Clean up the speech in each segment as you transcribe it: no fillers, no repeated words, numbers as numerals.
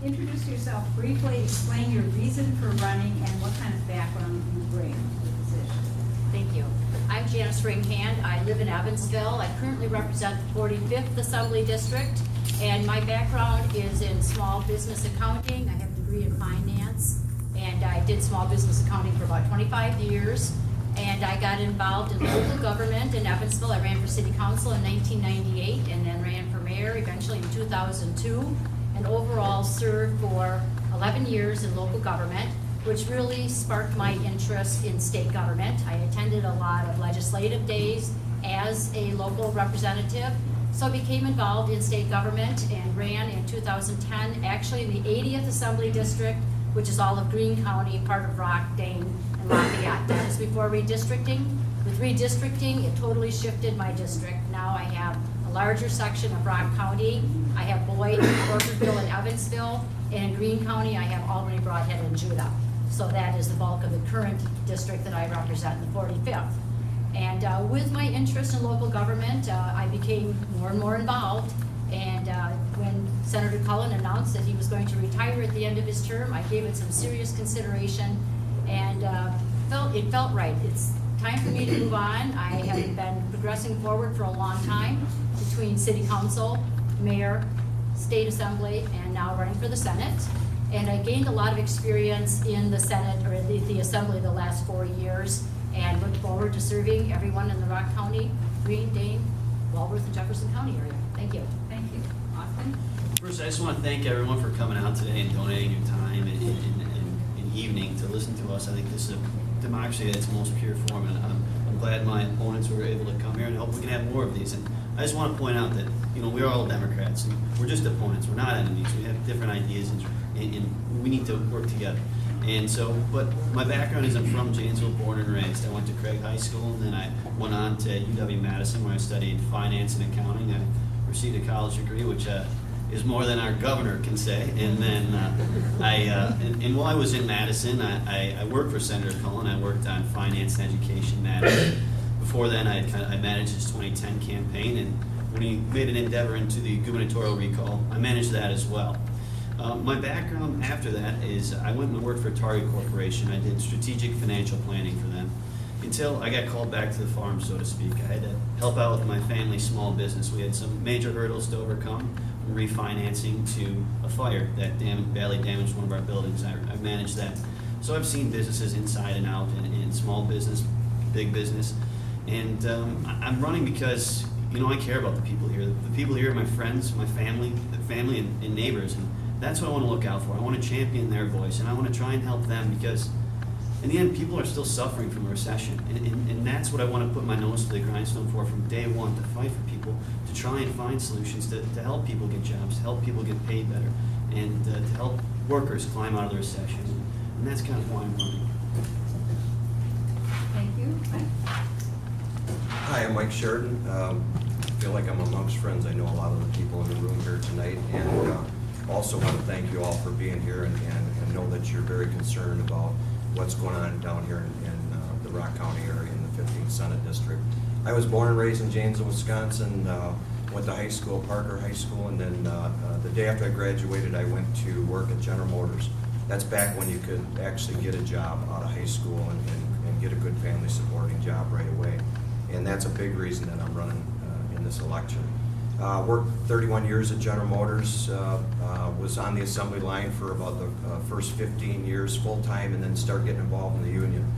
introduce yourself briefly, explain your reason for running, and what kind of background you bring to the position. Thank you. I'm Janis Ringhand. I live in Evansville. I currently represent the 45th Assembly District, and my background is in small business accounting. I have a degree in finance, and I did small business accounting for about 25 years. And I got involved in local government in Evansville. I ran for city council in 1998 and then ran for mayor eventually in 2002, and overall served for 11 years in local government, which really sparked my interest in state government. I attended a lot of legislative days as a local representative, so I became involved in state government and ran in 2010, actually in the 80th Assembly District, which is all of Greene County, part of Rock, Dane, and Lafayette. That was before redistricting. With redistricting, it totally shifted my district. Now I have a larger section of Rock County. I have Boyd, Porterville, and Evansville. And in Greene County, I have Albany, Broadhead, and Judah. So that is the bulk of the current district that I represent, the 45th. And with my interest in local government, I became more and more involved. And when Senator Cullen announced that he was going to retire at the end of his term, I gave it some serious consideration, and it felt right. It's time for me to move on. I have been progressing forward for a long time between city council, mayor, state assembly, and now running for the Senate. And I gained a lot of experience in the Senate or the assembly the last 4 years, and look forward to serving everyone in the Rock County, Greene, Dane, Walworth, and Jefferson County area. Thank you. Thank you. Austin? First, I just want to thank everyone for coming out today and donating your time and evening to listen to us. I think this is a democracy at its most pure form, and I'm glad my opponents were able to come here, and I hope we can have more of these. And I just want to point out that, we're all Democrats, and we're just opponents. We're not enemies. We have different ideas, and we need to work together. And so, but my background is I'm from Janesville, born and raised. I went to Craig High School, and then I went on to UW-Madison, where I studied finance and accounting. I received a college degree, which is more than our governor can say. And then and while I was in Madison, I worked for Senator Cullen. I worked on finance and education matters. Before then, I managed his 2010 campaign, and when he made an endeavor into the gubernatorial recall, I managed that as well. My background after that is I went and worked for Target Corporation. I did strategic financial planning for them until I got called back to the farm, so to speak. I had to help out with my family's small business. We had some major hurdles to overcome, from refinancing to a fire that badly damaged one of our buildings. I managed that. So I've seen businesses inside and out, in small business, big business. And I'm running because, I care about the people here. The people here are my friends, my family, and neighbors. And that's what I want to look out for. I want to champion their voice, and I want to try and help them, because in the end, people are still suffering from a recession. And that's what I want to put my nose to the grindstone for from day one, to fight for people, to try and find solutions to help people get jobs, to help people get paid better, and to help workers climb out of the recession. And that's kind of why I'm running. Thank you. Mike? Hi, I'm Mike Sheridan. I feel like I'm amongst friends. I know a lot of the people in the room here tonight, and also want to thank you all for being here, and know that you're very concerned about what's going on down here in the Rock County area in the 15th Senate District. I was born and raised in Janesville, Wisconsin, went to high school, Parker High School, and then the day after I graduated, I went to work at General Motors. That's back when you could actually get a job out of high school and get a good family supporting job right away. And that's a big reason that I'm running in this election. Worked 31 years at General Motors, was on the assembly line for about the first 15 years full-time, and then started getting involved in the union.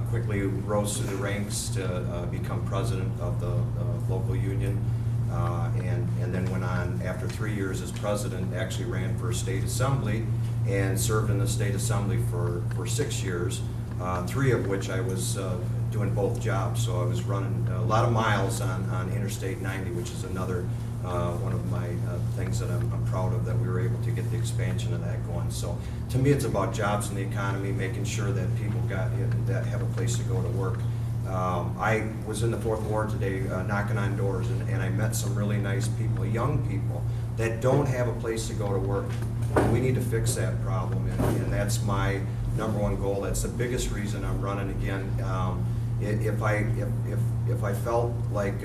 Quickly rose through the ranks to become president of the local union, and then went on, after 3 years as president, actually ran for state assembly and served in the state assembly for 6 years, 3 of which I was doing both jobs. So I was running a lot of miles on Interstate 90, which is another one of my things that I'm proud of, that we were able to get the expansion of that going. So to me, it's about jobs in the economy, making sure that people that have a place to go to work. I was in the 4th Ward today knocking on doors, and I met some really nice people, young people, that don't have a place to go to work. We need to fix that problem, and that's my _1 goal. That's the biggest reason I'm running again. If I felt like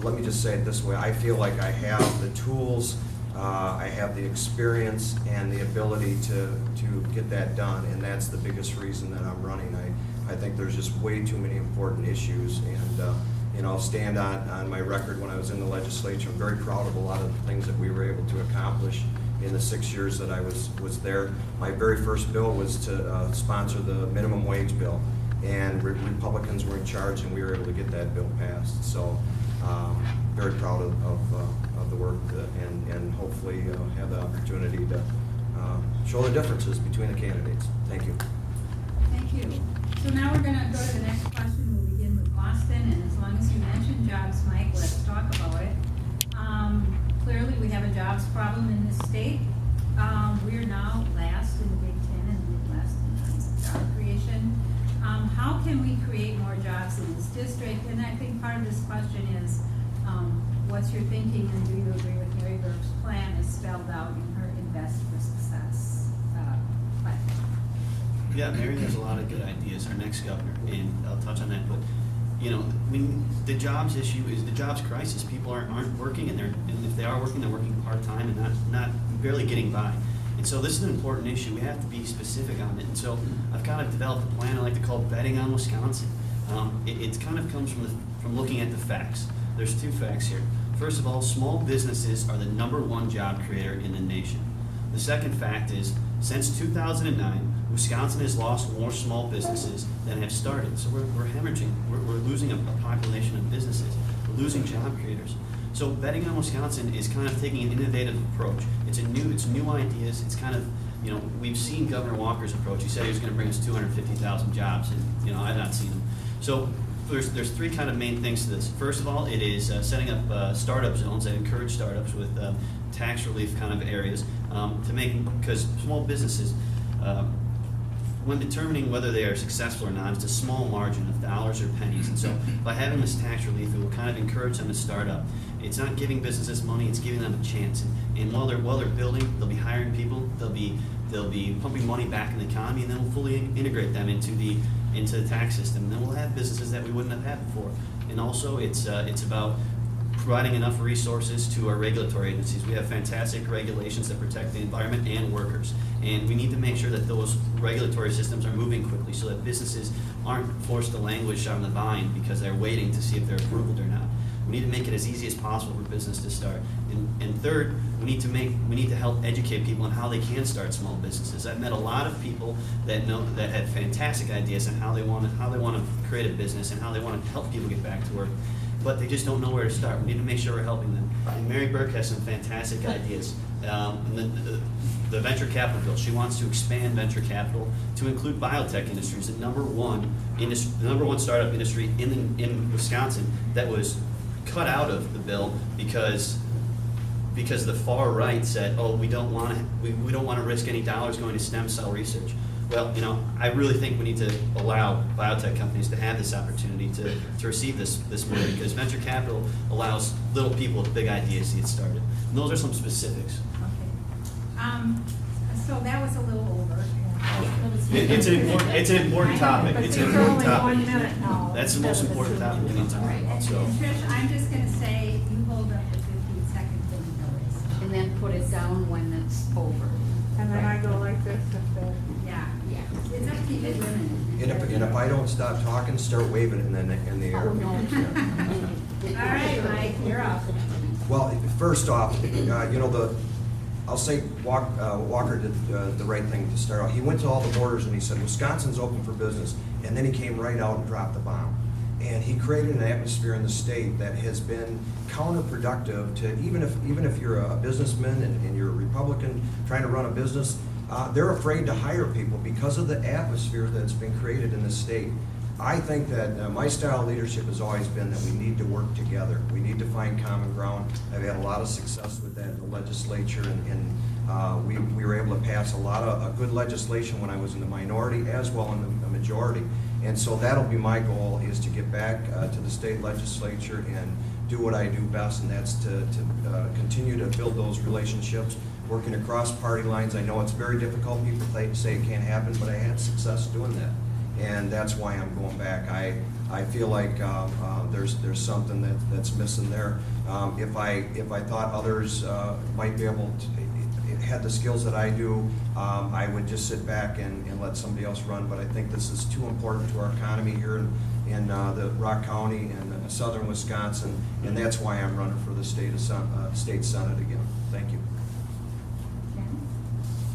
let me just say it this way, I feel like I have the tools I have the experience and the ability to get that done, and that's the biggest reason that I'm running. I think there's just way too many important issues, and I'll stand on my record. When I was in the legislature, I'm very proud of a lot of the things that we were able to accomplish in the 6 years that I was there. My very first bill was to sponsor the minimum wage bill, and Republicans were in charge, and we were able to get that bill passed. So very proud of the work and hopefully have the opportunity to show the differences between the candidates. Thank you. Thank you. So now we're gonna go to the next question. We'll begin with Austin, and as long as you mention jobs, Mike, let's talk about it. Clearly, we have a jobs problem in this state. We are now last in the Big Ten and Midwest in terms of job creation. How can we create more jobs in this district? And I think part of this question is, what's your thinking, and do you agree with Mary Burke's plan as spelled out in her Invest for Success platform? Yeah, Mary has a lot of good ideas, our next governor, and I'll touch on that, but, the jobs issue is the jobs crisis. People aren't working, and if they are working, they're working part-time and not barely getting by. And so this is an important issue. We have to be specific on it. And so I've kind of developed a plan I like to call betting on Wisconsin. It kind of comes from looking at the facts. There's two facts here. First of all, small businesses are the #1 job creator in the nation. The second fact is, since 2009, Wisconsin has lost more small businesses than have started. So we're hemorrhaging. We're losing a population of businesses. We're losing job creators. So betting on Wisconsin is kind of taking an innovative approach. It's new ideas. It's kind of, we've seen Governor Walker's approach. He said he was going to bring us 250,000 jobs, and I've not seen them. So there's three kind of main things to this. First of all, it is setting up startup zones that encourage startups with tax relief kind of areas because small businesses, when determining whether they are successful or not, it's a small margin of dollars or pennies. And so by having this tax relief, it will kind of encourage them to start up. It's not giving businesses money, it's giving them a chance. And while they're building, they'll be hiring people, they'll be pumping money back in the economy, and then we'll fully integrate them into the tax system. And then we'll have businesses that we wouldn't have had before. And also it's about providing enough resources to our regulatory agencies. We have fantastic regulations that protect the environment and workers. And we need to make sure that those regulatory systems are moving quickly so that businesses aren't forced to languish on the vine because they're waiting to see if they're approved or not. We need to make it as easy as possible for business to start. And third, we need to help educate people on how they can start small businesses. I've met a lot of people that had fantastic ideas on how they want to create a business and how they want to help people get back to work, but they just don't know where to start. We need to make sure we're helping them. And Mary Burke has some fantastic ideas. The venture capital bill, she wants to expand venture capital to include biotech industries, the number one startup industry in Wisconsin that was cut out of the bill because the far right said, oh, we don't want to risk any dollars going to stem cell research. Well, I really think we need to allow biotech companies to have this opportunity to receive this money, because venture capital allows little people with big ideas to get started. And those are some specifics. Okay. So that was a little over. It's an important topic. It's an important topic. 1 minute now. That's the most important topic we need to talk Right, about. and So. Trish, I'm just gonna say, you hold up the 15-second thing, notice. And then put it down when it's over. And then I go like this Yeah, Yeah. it's up to you women. And if I don't stop talking, start waving it in the air. Oh, no. All right, Mike, you're up. Well, first off, I'll say Walker did the right thing to start out. He went to all the borders and he said, Wisconsin's open for business. And then he came right out and dropped the bomb. And he created an atmosphere in the state that has been counterproductive to, even if you're a businessman and you're a Republican trying to run a business, they're afraid to hire people because of the atmosphere that's been created in the state. I think that my style of leadership has always been that we need to work together. We need to find common ground. I've had a lot of success with that in the legislature, and we were able to pass a lot of good legislation when I was in the minority as well in the majority. And so that'll be my goal, is to get back to the state legislature and do what I do best, and that's to continue to build those relationships, working across party lines. I know it's very difficult. People say it can't happen, but I had success doing that. And that's why I'm going back. I feel like there's something that's missing there. If I thought others might be able to, had the skills that I do, I would just sit back and let somebody else run. But I think this is too important to our economy here in the Rock County and southern Wisconsin, and that's why I'm running for the state senate again. Thank you.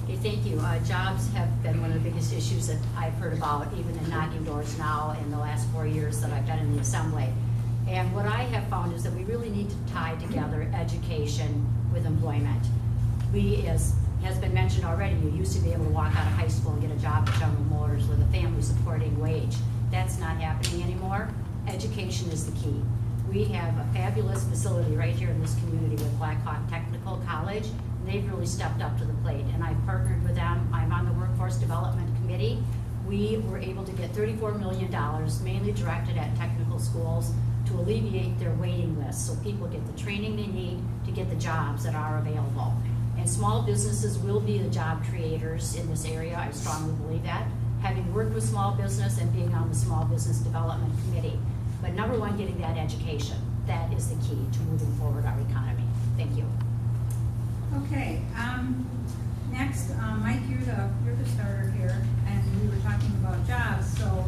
Okay, thank you. Jobs have been one of the biggest issues that I've heard about, even in knocking doors now in the last 4 years that I've been in the assembly. And what I have found is that we really need to tie together education with employment. We, as has been mentioned already, you used to be able to walk out of high school and get a job at General Motors with a family supporting wage. That's not happening anymore. Education is the key. We have a fabulous facility right here in this community with Blackhawk Technical College, and they've really stepped up to the plate, and I've partnered with them. I'm on the Workforce Development Committee. We were able to get $34 million, mainly directed at technical schools, to alleviate their waiting lists so people get the training they need to get the jobs that are available. And small businesses will be the job creators in this area. I strongly believe that, having worked with small business and being on the Small Business Development Committee. But number one, getting that education. That is the key to moving forward our economy. Thank you. Okay, next, Mike, you're the starter here, and we were talking about jobs, so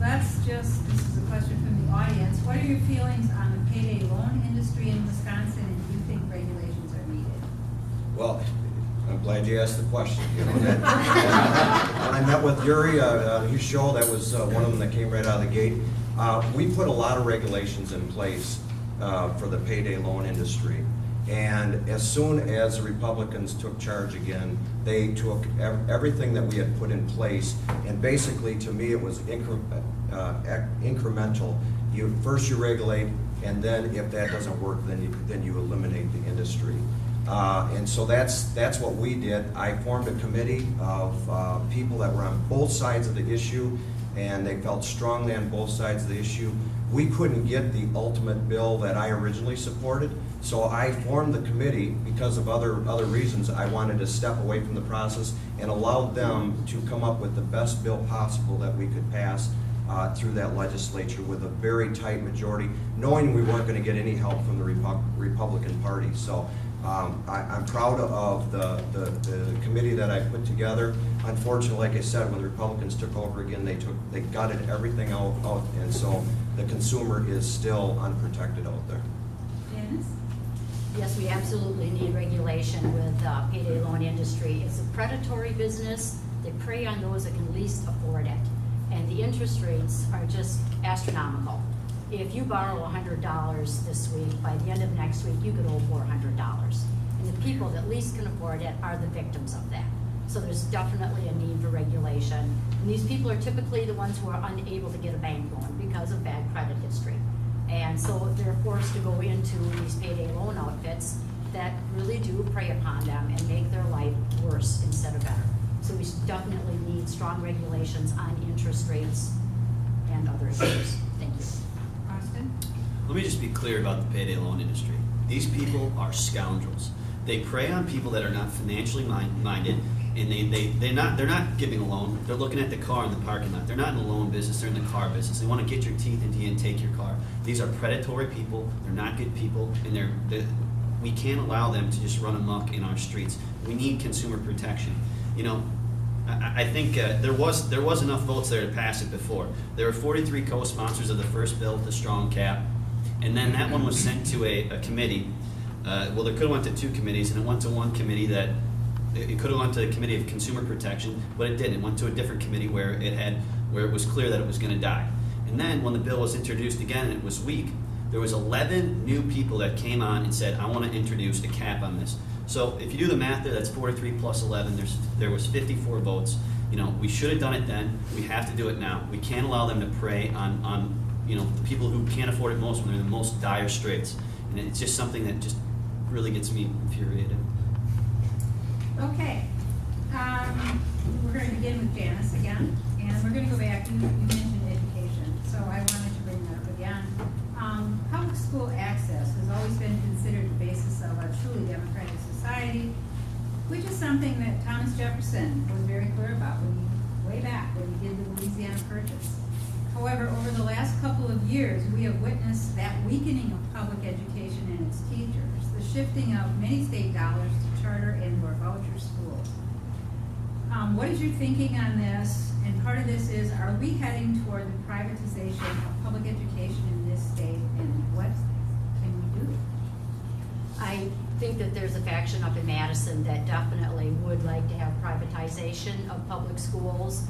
let's just, this is a question from the audience. What are your feelings on the payday loan industry in Wisconsin, and do you think regulations are needed? Well, I'm glad you asked the question. You know, when I met with Yuri, his show, that was one of them that came right out of the gate. We put a lot of regulations in place for the payday loan industry. And as soon as the Republicans took charge again, they took everything that we had put in place, and basically, to me, it was incremental. First you regulate, and then if that doesn't work, then you eliminate the industry. And so that's what we did. I formed a committee of people that were on both sides of the issue, and they felt strongly on both sides of the issue. We couldn't get the ultimate bill that I originally supported, so I formed the committee because of other reasons. I wanted to step away from the process and allow them to come up with the best bill possible that we could pass through that legislature with a very tight majority, knowing we weren't going to get any help from the Republican Party. So I'm proud of the committee that I put together. Unfortunately, like I said, when the Republicans took over again, they gutted everything out, and so the consumer is still unprotected out there. Janice? Yes, we absolutely need regulation with the payday loan industry. It's a predatory business. They prey on those that can least afford it. And the interest rates are just astronomical. If you borrow $100 this week, by the end of next week, you could owe $400. And the people that least can afford it are the victims of that. So there's definitely a need for regulation. And these people are typically the ones who are unable to get a bank loan because of bad credit history. And so they're forced to go into these payday loan outfits that really do prey upon them and make their life worse instead of better. So we definitely need strong regulations on interest rates and other issues. Thank you. Austin? Let me just be clear about the payday loan industry. These people are scoundrels. They prey on people that are not financially minded, and they're not giving a loan. They're looking at the car in the parking lot. They're not in the loan business. They're in the car business. They want to get your teeth into you and take your car. These are predatory people. They're not good people, and we can't allow them to just run amok in our streets. We need consumer protection. You know, I think there was enough votes there to pass it before. There were 43 co-sponsors of the first bill, the strong cap, and then that one was sent to a committee. Well, it could have went to two committees, and it went to one committee that it could have went to the Committee of Consumer Protection, but it didn't. It went to a different committee where it was clear that it was going to die. And then when the bill was introduced again and it was weak, there was 11 new people that came on and said, I want to introduce a cap on this. So if you do the math there, that's 43 plus 11. There was 54 votes. You know, we should have done it then. We have to do it now. We can't allow them to prey on the people who can't afford it most when they're in the most dire straits. And it's just something that just really gets me infuriated. Okay, we're going to begin with Janice again, and we're going to go back. You mentioned education, so I wanted to bring that up again. Public school access has always been considered the basis of a truly democratic society, which is something that Thomas Jefferson was very clear about way back when he did the Louisiana Purchase. However, over the last couple of years, we have witnessed that weakening of public education and its teachers, the shifting of many state dollars to charter and/or voucher schools. What is your thinking on this? And part of this is, are we heading toward the privatization of public education in this state, and what can we do? I think that there's a faction up in Madison that definitely would like to have privatization of public schools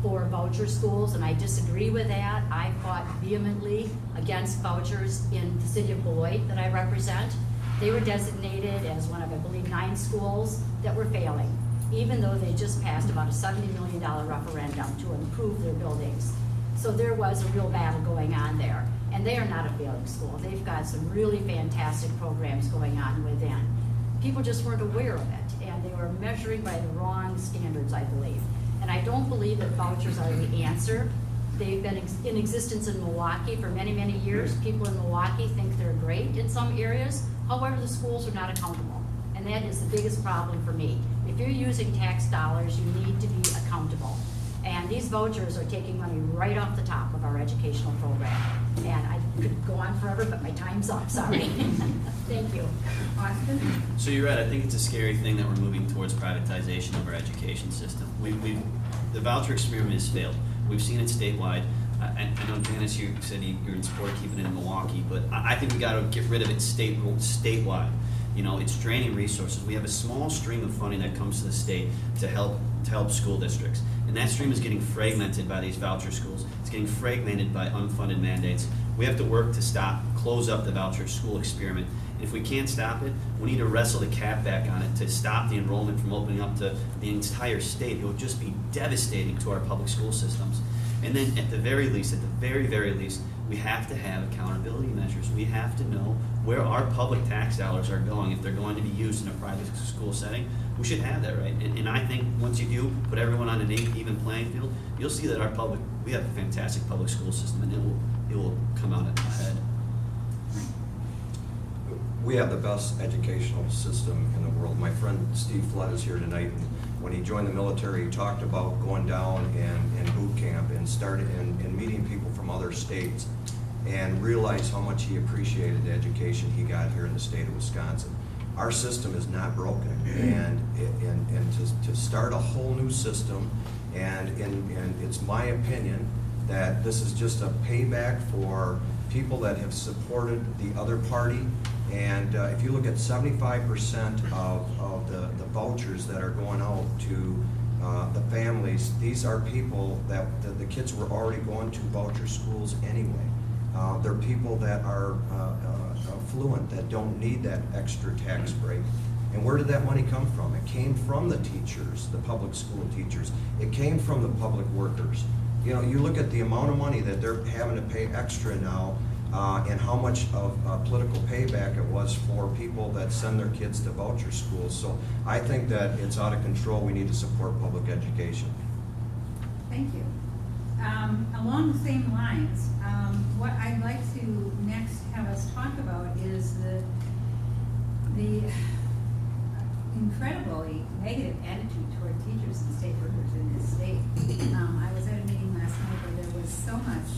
for voucher schools, and I disagree with that. I fought vehemently against vouchers in the city of Beloit that I represent. They were designated as one of, I believe, 9 schools that were failing, even though they just passed about a $70 million referendum to improve their buildings. So there was a real battle going on there. And they are not a failing school. They've got some really fantastic programs going on within. People just weren't aware of it, and they were measuring by the wrong standards, I believe. And I don't believe that vouchers are the answer. They've been in existence in Milwaukee for many, many years. People in Milwaukee think they're great in some areas. However, the schools are not accountable. And that is the biggest problem for me. If you're using tax dollars, you need to be accountable. And these vouchers are taking money right off the top of our educational program. And I could go on forever, but my time's up, sorry. Thank you. Austin? So you're right, I think it's a scary thing that we're moving towards privatization of our education system. The voucher experiment has failed. We've seen it statewide. I know, Janis, you said you're in support of keeping it in Milwaukee, but I think we gotta get rid of it statewide. You know, it's draining resources. We have a small stream of funding that comes to the state to help school districts. And that stream is getting fragmented by these voucher schools. It's getting fragmented by unfunded mandates. We have to work to close up the voucher school experiment. And if we can't stop it, we need to wrestle the cap back on it to stop the enrollment from opening up to the entire state. It would just be devastating to our public school systems. And then at the very least, we have to have accountability measures. We have to know where our public tax dollars are going. If they're going to be used in a private school setting, we should have that, right? And I think once you do put everyone on an even playing field, you'll see that we have a fantastic public school system, and it will come out ahead. We have the best educational system in the world. My friend Steve Flood is here tonight, and when he joined the military, he talked about going down and boot camp and started and meeting people from other states, and realized how much he appreciated the education he got here in the state of Wisconsin. Our system is not broken, and to start a whole new system, and it's my opinion that this is just a payback for people that have supported the other party. And if you look at 75% of the vouchers that are going out to the families, these are people that the kids were already going to voucher schools anyway. They're people that are affluent, that don't need that extra tax break. And where did that money come from? It came from the teachers, the public school teachers. It came from the public workers. You know, you look at the amount of money that they're having to pay extra now, and how much of political payback it was for people that send their kids to voucher schools. So I think that it's out of control. We need to support public education. Thank you. Along the same lines, what I'd like to next have us talk about is the incredibly negative attitude toward teachers and state workers in this state. I was at a meeting last night where there was so much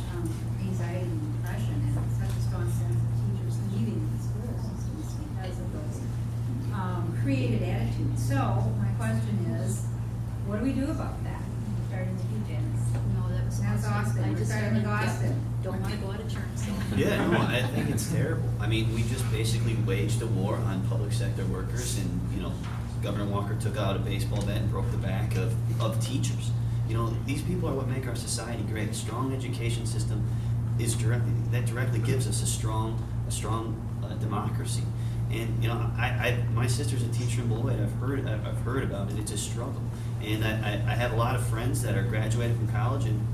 anxiety and depression and such a strong sense of teachers leaving the school systems because of those created attitudes. So my question is, what do we do about that? Starting with you, Janis. No, that was That's Austin. I We're just starting with Austin. don't want to go out of turn, so. Yeah, no, I think it's terrible. I mean, we just basically waged a war on public sector workers, and, you know, Governor Walker took out a baseball bat and broke the back of teachers. You know, these people are what make our society great. A strong education system directly gives us a strong democracy. And, you know, my sister's a teacher in Beloit. I've heard about it. It's a struggle. And I have a lot of friends that are graduated from college, and,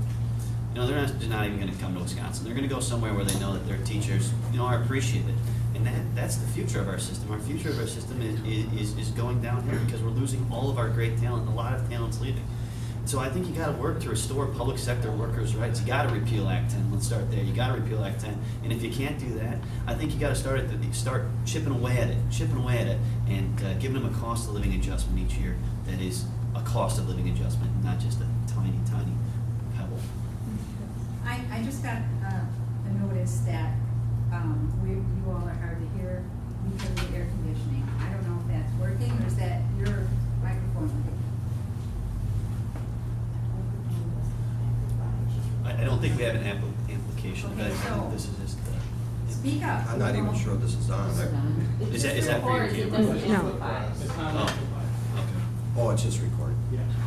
you know, they're not even going to come to Wisconsin. They're going to go somewhere where they know that their teachers, you know, are appreciated. And that's the future of our system. Our future of our system is going down here because we're losing all of our great talent. A lot of talent's leaving. So I think you got to work to restore public sector workers' rights. You got to repeal Act 10. Let's start there. You got to repeal Act 10. And if you can't do that, I think you got to start chipping away at it, and giving them a cost of living adjustment each year that is a cost of living adjustment, not just a tiny, tiny pebble. I I just got a notice that you all are hard to hear because of the air conditioning. I don't know if that's working or is that your microphone? I don't think we have an application, but I Okay, think so- this is just, Speak up. I'm not even sure this is on. is that for your camera? No. Oh, okay. Oh, it's just recording.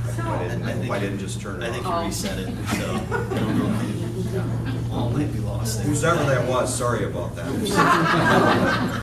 I hope I didn't just turn it I think off. you reset it, so I don't know if you, all might be lost there. Whoever that was, sorry about that.